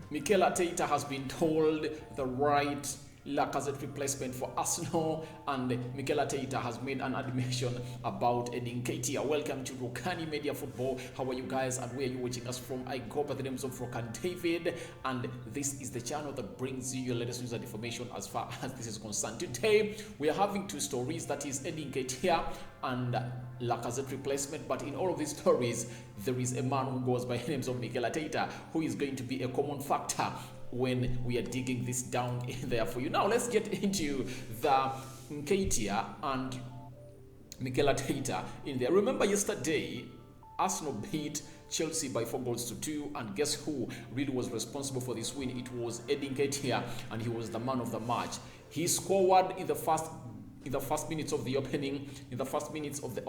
Mikel Arteta has been told the right Lacazette replacement for Arsenal, and Mikel Arteta has made an admission about Nketiah. Welcome to Rokani Media Football. How are you guys, and where are you watching us from? I go by the names of Rokani David, and this is the channel that brings you your latest news and information as far as this is concerned. Today we are having two stories, that is Nketiah and Lacazette replacement, but in all of these stories there is a man who goes by the names of Mikel Arteta, who is going to be a common factor when we are digging this down in there for you. Now let's get into the Nketiah and Mikel Arteta in there. Remember yesterday Arsenal beat Chelsea by 4-2, and guess who really was responsible for this win? It was Nketiah, and he was the man of the match. He scored in the first minutes of the opening, in the first minutes of the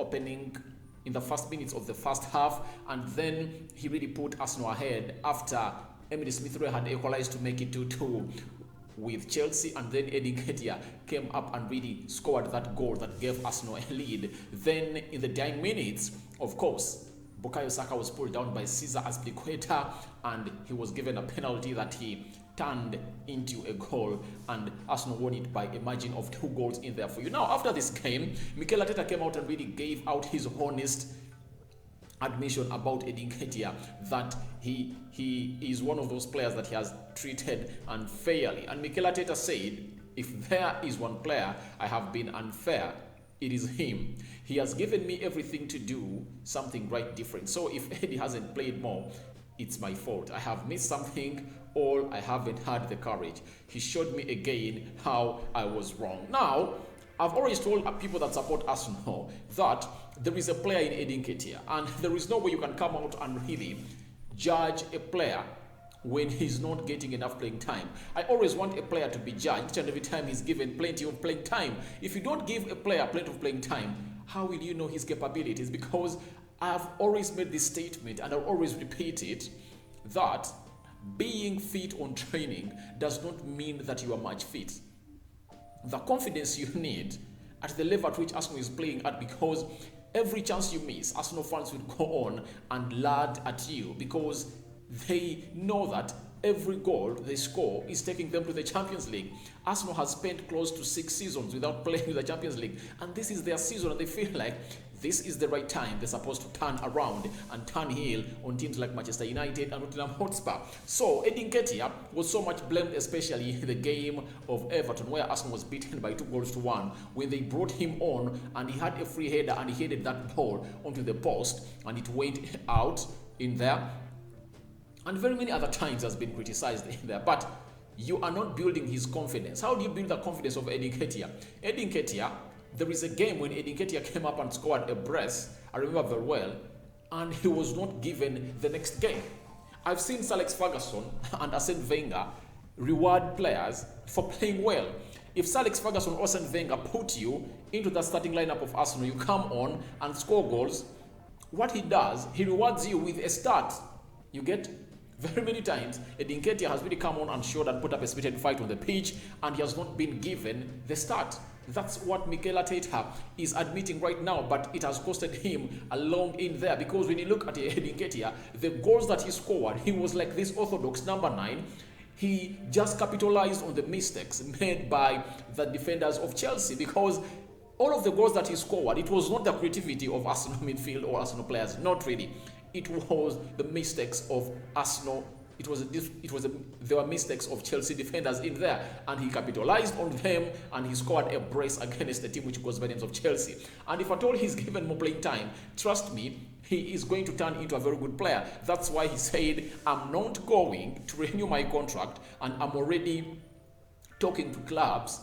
first half, and then he really put Arsenal ahead after Emily Smith-Rowe had equalized to make it 2-2 with Chelsea, and then Nketiah came up and really scored that goal that gave Arsenal a lead. Then in the dying minutes, of course, Bukayo Saka was pulled down by Cesar Azpilicueta, and he was given a penalty that he turned into a goal, and Arsenal won it by a margin of 2 goals in there for you. Now, after this game, Mikel Arteta came out and really gave out his honest admission about Nketiah, that he is one of those players that he has treated unfairly. And Mikel Arteta said, if there is one player I have been unfair, it is him. He has given me everything to do something right different. So if Eddie hasn't played more, it's my fault. I have missed something, or I haven't had the courage. He showed me again how I was wrong. Now, I've always told people that support Arsenal that there is a player in Nketiah, and there is no way you can come out and really judge a player when he's not getting enough playing time. I always want a player to be judged each and every time he's given plenty of playing time. If you don't give a player plenty of playing time, how will you know his capabilities? Because I've always made this statement, and I'll always repeat it, that being fit on training does not mean that you are much fit. The confidence you need at the level at which Arsenal is playing at, because every chance you miss, Arsenal fans will go on and lad at you, because they know that every goal they score is taking them to the Champions League. Arsenal has spent close to 6 seasons without playing in the Champions League, and this is their season, and they feel like this is the right time. They're supposed to turn around and turn heel on teams like Manchester United and Tottenham Hotspur. So Nketiah was so much blamed, especially in the game of Everton, where Arsenal was beaten by 2-1, when they brought him on and he had a free header and he headed that ball onto the post and it went out in there. And very many other times has been criticized in there. But you are not building his confidence. How do you build the confidence of Nketiah? Nketiah, there is a game when Nketiah came up and scored a brace, I remember very well, and he was not given the next game. I've seen Sir Alex Ferguson and Arsene Wenger reward players for playing well. If Sir Alex Ferguson or Arsene Wenger put you into the starting lineup of Arsenal, you come on and score goals, what he does, he rewards you with a start. You get? Very many times, Nketiah has really come on and showed and put up a spirited fight on the pitch, and he has not been given the start. That's what Mikel Arteta is admitting right now, but it has costed him along in there, because when you look at Nketiah, the goals that he scored, he was like this orthodox number 9. He just capitalized on the mistakes made by the defenders of Chelsea, because all of the goals that he scored, it was not the creativity of Arsenal midfield or Arsenal players, not really. It was the mistakes of Arsenal. There were mistakes of Chelsea defenders in there, and he capitalized on them, and he scored a brace against the team which goes by the names of Chelsea. And if at all he's given more playing time, trust me, he is going to turn into a very good player. That's why he said, I'm not going to renew my contract, and I'm already talking to clubs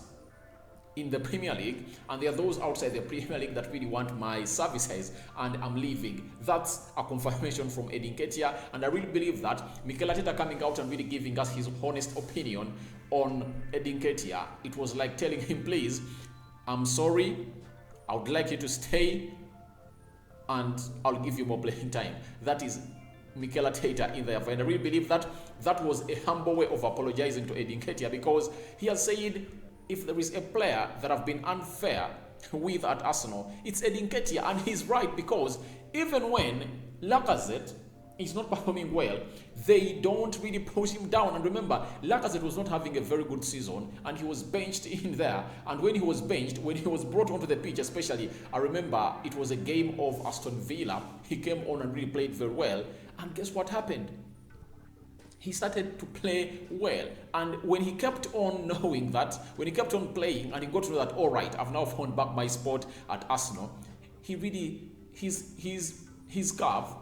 in the Premier League, and there are those outside the Premier League that really want my services, and I'm leaving. That's a confirmation from Nketiah, and I really believe that Mikel Arteta coming out and really giving us his honest opinion on Nketiah, it was like telling him, please, I'm sorry, I would like you to stay, and I'll give you more playing time. That is Mikel Arteta in there, and I really believe that that was a humble way of apologizing to Nketiah, because he has said, if there is a player that have been unfair with at Arsenal, it's Nketiah, and he's right, because even when Lacazette is not performing well, they don't really push him down. And remember, Lacazette was not having a very good season, and he was benched in there. And when he was benched, when he was brought onto the pitch, especially, I remember it was a game of Aston Villa. He came on and really played very well. And guess what happened? He started to play well. And when he kept on knowing that, when he kept on playing, and he got to know that, all right, I've now found back my spot at Arsenal, he really, his curve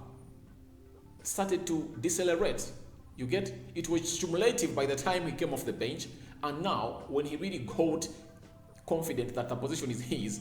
started to decelerate. You get? It was stimulative by the time he came off the bench, and now when he really got confident that the position is his,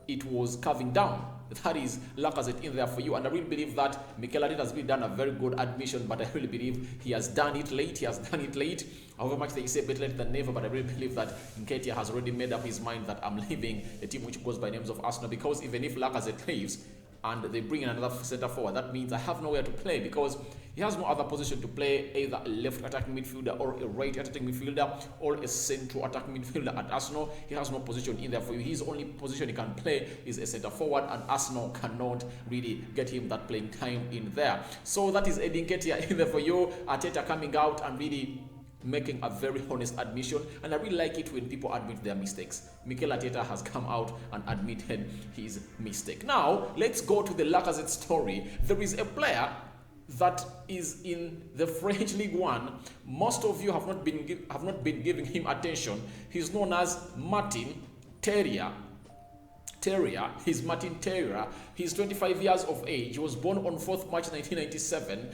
it was curving down. That is Lacazette in there for you. And I really believe that Mikel Arteta has really done a very good admission, but I really believe he has done it late. He has done it late. However much they say better late than never, but I really believe that Nketiah has already made up his mind that I'm leaving a team which goes by names of Arsenal, because even if Lacazette leaves and they bring in another centre forward, that means I have nowhere to play, because he has no other position to play, either a left attacking midfielder or a right attacking midfielder or a central attacking midfielder at Arsenal. He has no position in there for you. His only position he can play is a centre forward, and Arsenal cannot really get him that playing time in there. So that is Nketiah in there for you. Arteta coming out and really making a very honest admission, and I really like it when people admit their mistakes. Mikel Arteta has come out and admitted his mistake. Now, let's go to the Lacazette story. There is a player that is in the French League One. Most of you have not been giving him attention. He's known as Martin Terrier. He's Martin Terrier. He's 25 years of age. He was born on 4th March 1997.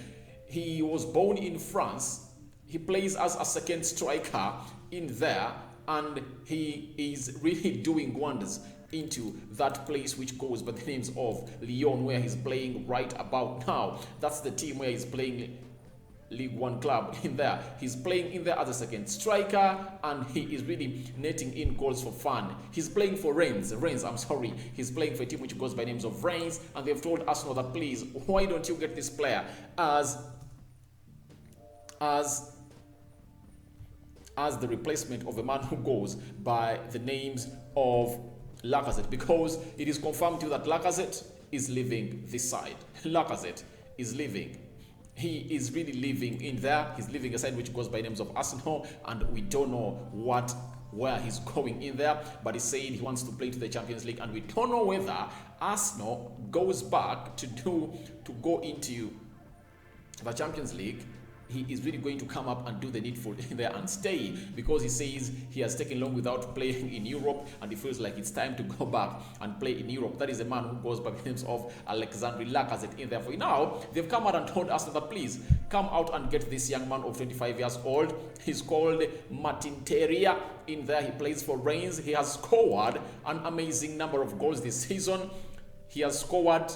He was born in France. He plays as a second striker in there, and he is really doing wonders into that place which goes by the names of Lyon, where he's playing right about now. That's the team where he's playing League One club in there. He's playing in there as a second striker, and he is really netting in goals for fun. He's playing for Rennes. He's playing for a team which goes by names of Rennes, and they've told Arsenal that, please, why don't you get this player as the replacement of a man who goes by the names of Lacazette, because it is confirmed to you that Lacazette is leaving this side. Lacazette is leaving. He is really living in there. He's leaving a side which goes by names of Arsenal, and we don't know where he's going in there, but he's saying he wants to play to the Champions League, and we don't know whether Arsenal goes back to go into the Champions League. He is really going to come up and do the needful in there and stay, because he says he has taken long without playing in Europe, and he feels like it's time to go back and play in Europe. That is a man who goes by the names of Alexandre Lacazette in there. For now, they've come out and told us that, please come out and get this young man of 25 years old. He's called Martin Terrier in there. He plays for Rennes. He has scored an amazing number of goals this season. He has scored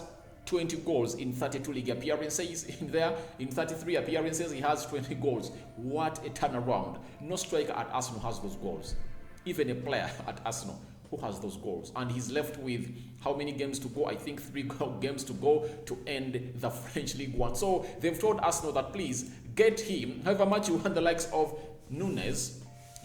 20 goals in 32 league appearances in there. In 33 appearances, he has 20 goals. What a turnaround. No striker at Arsenal has those goals. Even a player at Arsenal who has those goals. And he's left with how many games to go? I think 3 games to go to end the French League One. So they've told Arsenal that, please get him. However much you want the likes of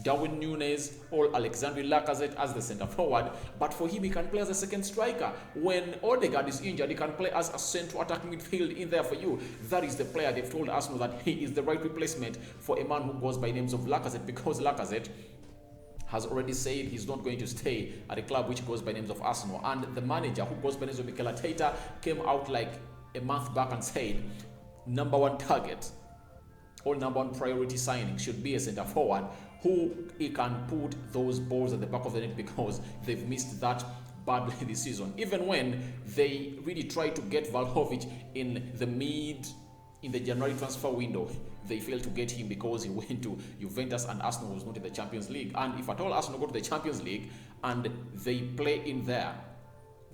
Darwin Núñez or Alexandre Lacazette as the centre forward, but for him, he can play as a second striker. When Odegaard is injured, he can play as a central attacking midfield in there for you. That is the player. They've told Arsenal that he is the right replacement for a man who goes by names of Lacazette, because Lacazette has already said he's not going to stay at a club which goes by names of Arsenal. And the manager, who goes by names of Mikel Arteta, came out like a month back and said, number one target or number one priority signing should be a centre forward who he can put those balls at the back of the net, because they've missed that badly this season. Even when they really tried to get Vlahovic in the January transfer window, they failed to get him because he went to Juventus, and Arsenal was not in the Champions League. And if at all Arsenal go to the Champions League and they play in there,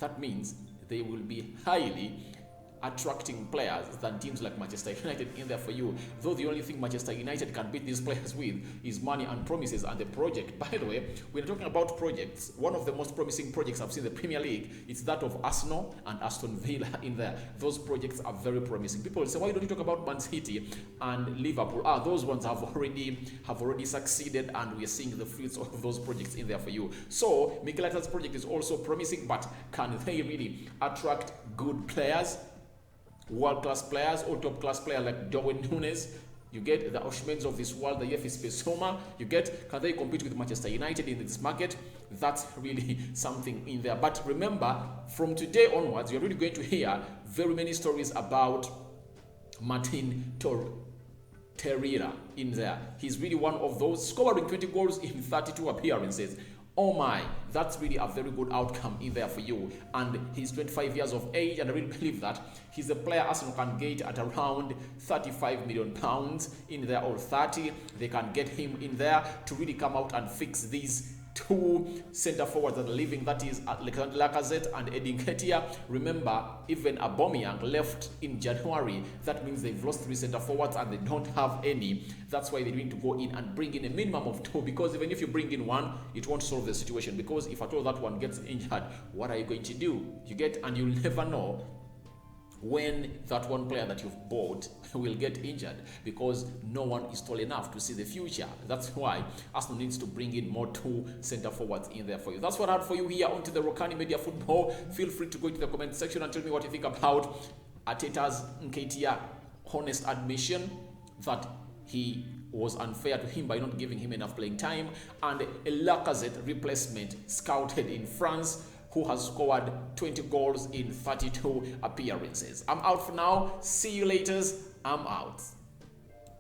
that means they will be highly attracting players than teams like Manchester United in there for you. Though the only thing Manchester United can beat these players with is money and promises and the project. By the way, when you're talking about projects, one of the most promising projects I've seen in the Premier League is that of Arsenal and Aston Villa in there. Those projects are very promising. People will say, why don't you talk about Man City and Liverpool? Those ones have already succeeded, and we are seeing the fruits of those projects in there for you. So Mikel Arteta's project is also promising, but can they really attract good players? world-class players or top-class players like Darwin Núñez. You get the Osimhens of this world, the Yefis Pesoma. You get, can they compete with Manchester United in this market? That's really something in there. But remember, from today onwards, you're really going to hear very many stories about Martin Torreira in there. He's really one of those, scoring 20 goals in 32 appearances. Oh my, that's really a very good outcome in there for you. And he's 25 years of age, and I really believe that he's a player Arsenal can get at around 35 million pounds in there, or 30. They can get him in there to really come out and fix these two center forwards that are leaving, that is Lacazette and Nketiah. Remember, even Aubameyang left in January. That means they've lost 3 center forwards and they don't have any. That's why they need to go in and bring in a minimum of 2, because even if you bring in 1, it won't solve the situation, because if at all that one gets injured, what are you going to do? You get, and you'll never know when that one player that you've bought will get injured, because no one is tall enough to see the future. That's why Arsenal needs to bring in more 2 center forwards in there for you. That's what I had for you here onto the Rokani Media Football. Feel free to go to the comment section and tell me what you think about Arteta's Nketiah honest admission that he was unfair to him by not giving him enough playing time, and a Lacazette replacement scouted in France who has scored 20 goals in 32 appearances. I'm out for now. See you later. I'm out.